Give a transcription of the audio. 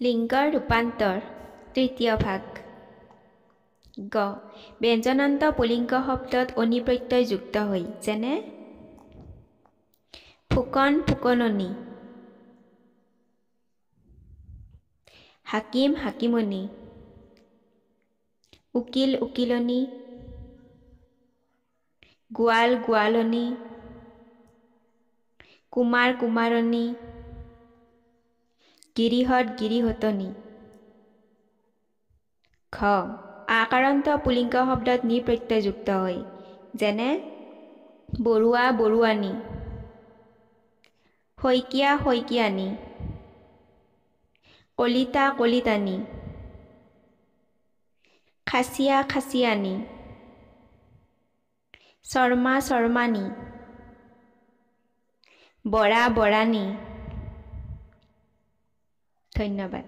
লিংগৰ ৰূপান্তৰ তৃতীয় ভাগ। গ ব্যঞ্জনান্ত পুলিংগ শব্দত অনি প্ৰত্যয় যুক্ত হৈ যেনে ফুকন ফুকননি, হাকিম হাকিমনি, উকিল উকিলনি, গোৱাল গোৱালনি, কুমাৰ কুমাৰণী, গিৰিহঁত গিৰিহঁতনী। ঘ আকাৰান্ত পুলিংগ শব্দত নি প্ৰত্যয় যুক্ত হয় যেনে বৰুৱা বৰুৱানী, শইকীয়া শইকীয়ানী, কলিতা কলিতানী, খাচীয়া খাচীয়ানী, শৰ্মা শৰ্মানী, বৰা বৰানী। ধন্যবাদ।